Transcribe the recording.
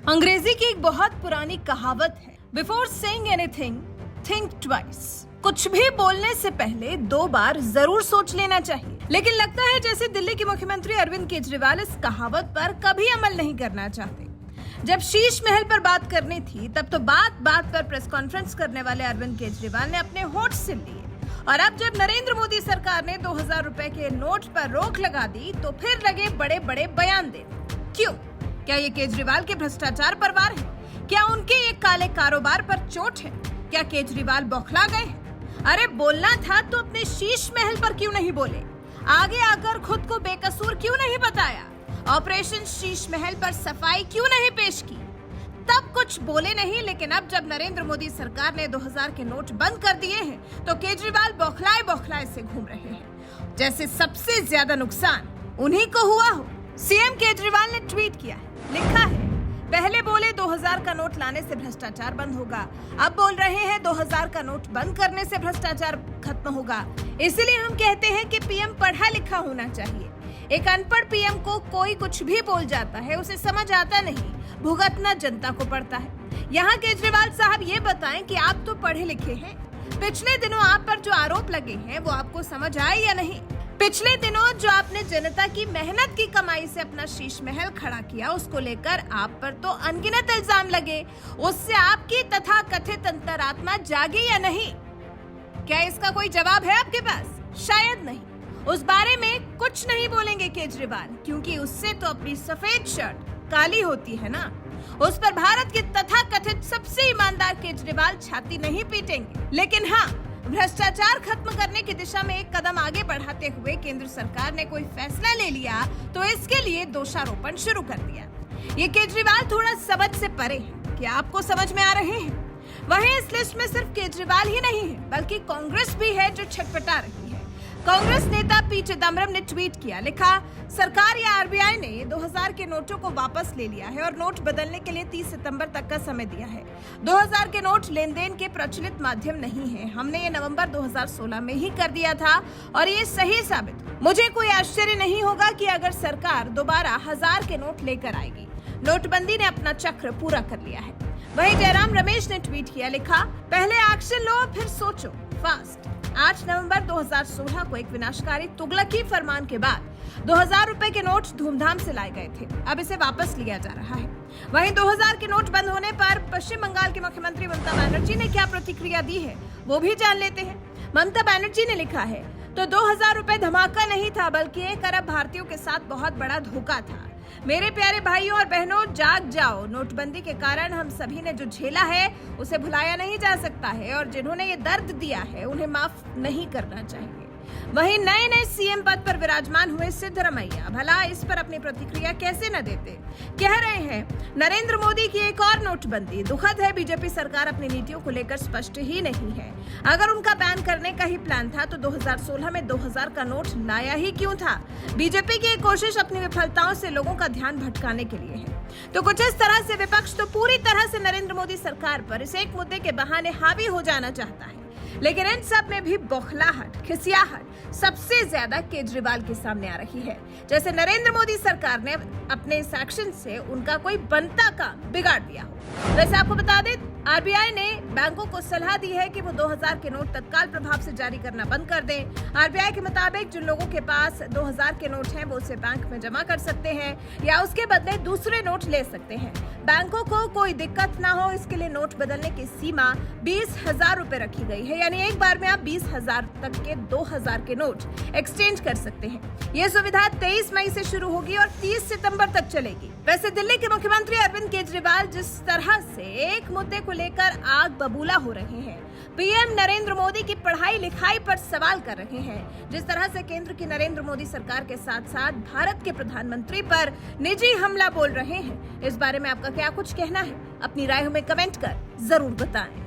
अंग्रेजी की एक बहुत पुरानी कहावत है, before saying anything think twice. कुछ भी बोलने से पहले 2 बार जरूर सोच लेना चाहिए। लेकिन लगता है जैसे दिल्ली के मुख्यमंत्री अरविंद केजरीवाल इस कहावत पर कभी अमल नहीं करना चाहते। जब शीश महल पर बात करनी थी तब तो बात बात पर प्रेस कॉन्फ्रेंस करने वाले अरविंद केजरीवाल ने अपने होठ सिल लिए, और अब जब नरेंद्र मोदी सरकार ने 2000 रुपए के नोट पर रोक लगा दी तो फिर लगे बड़े बड़े बयान देने। क्यों? क्या ये केजरीवाल के भ्रष्टाचार परवार है? क्या उनके ये काले कारोबार पर चोट है? क्या केजरीवाल बौखला गए हैं? अरे बोलना था तो अपने शीश महल पर क्यों नहीं बोले? आगे आकर खुद को बेकसूर क्यों नहीं बताया? ऑपरेशन शीश महल पर सफाई क्यों नहीं पेश की? तब कुछ बोले नहीं, लेकिन अब जब नरेंद्र मोदी सरकार ने 2000 के नोट बंद कर दिए हैं तो केजरीवाल बौखलाए बौखलाए से घूम रहे हैं, जैसे सबसे ज्यादा नुकसान उन्हीं को हुआ हो। सीएम केजरीवाल ने ट्वीट किया है, लिखा है, पहले बोले 2000 का नोट लाने से भ्रष्टाचार बंद होगा, अब बोल रहे हैं 2000 का नोट बंद करने से भ्रष्टाचार खत्म होगा। इसीलिए हम कहते हैं कि पीएम पढ़ा लिखा होना चाहिए। एक अनपढ़ पीएम को कोई कुछ भी बोल जाता है, उसे समझ आता नहीं, भुगतना जनता को पड़ता है। यहाँ केजरीवाल साहब ये बताएं कि आप तो पढ़े लिखे हैं, पिछले दिनों आप पर जो आरोप लगे हैं वो आपको समझ आए या नहीं? पिछले दिनों जो आपने जनता की मेहनत की कमाई से अपना शीश महल खड़ा किया, उसको लेकर आप पर तो अनगिनत इल्जाम लगे, उससे आपकी तथा कथित अंतरात्मा जागी या नहीं? क्या इसका कोई जवाब है आपके पास? शायद नहीं। उस बारे में कुछ नहीं बोलेंगे केजरीवाल, क्योंकि उससे तो अपनी सफेद शर्ट काली होती है ना। उस पर भारत के तथाकथित सबसे ईमानदार केजरीवाल छाती नहीं पीटेंगे। लेकिन हाँ, भ्रष्टाचार खत्म करने की दिशा में एक कदम आगे बढ़ाते हुए केंद्र सरकार ने कोई फैसला ले लिया तो इसके लिए दोषारोपण शुरू कर दिया। ये केजरीवाल थोड़ा समझ से परे है, क्या आपको समझ में आ रहे हैं? वहीं इस लिस्ट में सिर्फ केजरीवाल ही नहीं है, बल्कि कांग्रेस भी है जो छटपटा रही है। कांग्रेस नेता पी चिदम्बरम ने ट्वीट किया, लिखा, सरकार या आरबीआई ने 2000 के नोटों को वापस ले लिया है और नोट बदलने के लिए 30 सितंबर तक का समय दिया है। 2000 के नोट लेन देन के प्रचलित माध्यम नहीं है। हमने ये नवंबर 2016 में ही कर दिया था और ये सही साबित। मुझे कोई आश्चर्य नहीं होगा कि अगर सरकार दोबारा 1000 के नोट लेकर आएगी। नोटबंदी ने अपना चक्र पूरा कर लिया है। वहीं जयराम रमेश ने ट्वीट किया, लिखा, पहले एक्शन लो फिर सोचो, फास्ट। 8 नवंबर 2016 को एक विनाशकारी तुगलकी फरमान के बाद 2000 रुपए के नोट धूमधाम से लाए गए थे। अब इसे वापस लिया जा रहा है। वहीं 2000 के नोट बंद होने पर पश्चिम बंगाल की मुख्यमंत्री ममता बनर्जी ने क्या प्रतिक्रिया दी है वो भी जान लेते हैं। ममता बनर्जी ने लिखा है, तो 2000 रुपए धमाका नहीं था, बल्कि 1 अरब भारतीयों के साथ बहुत बड़ा धोखा था। मेरे प्यारे भाइयों और बहनों, जाग जाओ। नोटबंदी के कारण हम सभी ने जो झेला है उसे भुलाया नहीं जा सकता है, और जिन्होंने ये दर्द दिया है उन्हें माफ नहीं करना चाहिए। वहीं नए नए सीएम पद पर विराजमान हुए सिद्धरमैया भला इस पर अपनी प्रतिक्रिया कैसे न देते? कह रहे हैं, नरेंद्र मोदी की एक और नोटबंदी। दुखद है, बीजेपी सरकार अपनी नीतियों को लेकर स्पष्ट ही नहीं है। अगर उनका बैन करने का ही प्लान था तो 2016 में 2000 का नोट लाया ही क्यों था? बीजेपी की कोशिश अपनी विफलताओं से लोगों का ध्यान भटकाने के लिए है। तो कुछ इस तरह से विपक्ष तो पूरी तरह से नरेंद्र मोदी सरकार पर इस एक मुद्दे के बहाने हावी हो जाना चाहता है, लेकिन इन सब में भी बौखलाहट, खिसियाहट सबसे ज्यादा केजरीवाल के सामने आ रही है। जैसे नरेंद्र मोदी सरकार ने अपने इस एक्शन से उनका कोई बनता काम बिगाड़ दिया हो। वैसे आपको बता दें, आरबीआई ने बैंकों को सलाह दी है कि वो 2000 के नोट तत्काल प्रभाव से जारी करना बंद कर दें। आरबीआई के मुताबिक जिन लोगों के पास 2000 के नोट हैं वो उसे बैंक में जमा कर सकते हैं या उसके बदले दूसरे नोट ले सकते हैं। बैंकों को कोई दिक्कत ना हो, इसके लिए नोट बदलने की सीमा 20,000 रुपए रखी गई है, यानी एक बार में आप 20,000 तक के 2000 के नोट एक्सचेंज कर सकते हैं। ये सुविधा 23 मई से शुरू होगी और 30 सितंबर तक चलेगी। वैसे दिल्ली के मुख्यमंत्री अरविंद केजरीवाल जिस तरह से एक मुद्दे को लेकर आग बबूला हो रहे हैं, पीएम नरेंद्र मोदी की पढ़ाई लिखाई पर सवाल कर रहे हैं, जिस तरह से केंद्र की नरेंद्र मोदी सरकार के साथ साथ भारत के प्रधानमंत्री पर निजी हमला बोल रहे हैं, इस बारे में आपका क्या कुछ कहना है? अपनी राय हमें कमेंट कर जरूर बताएं।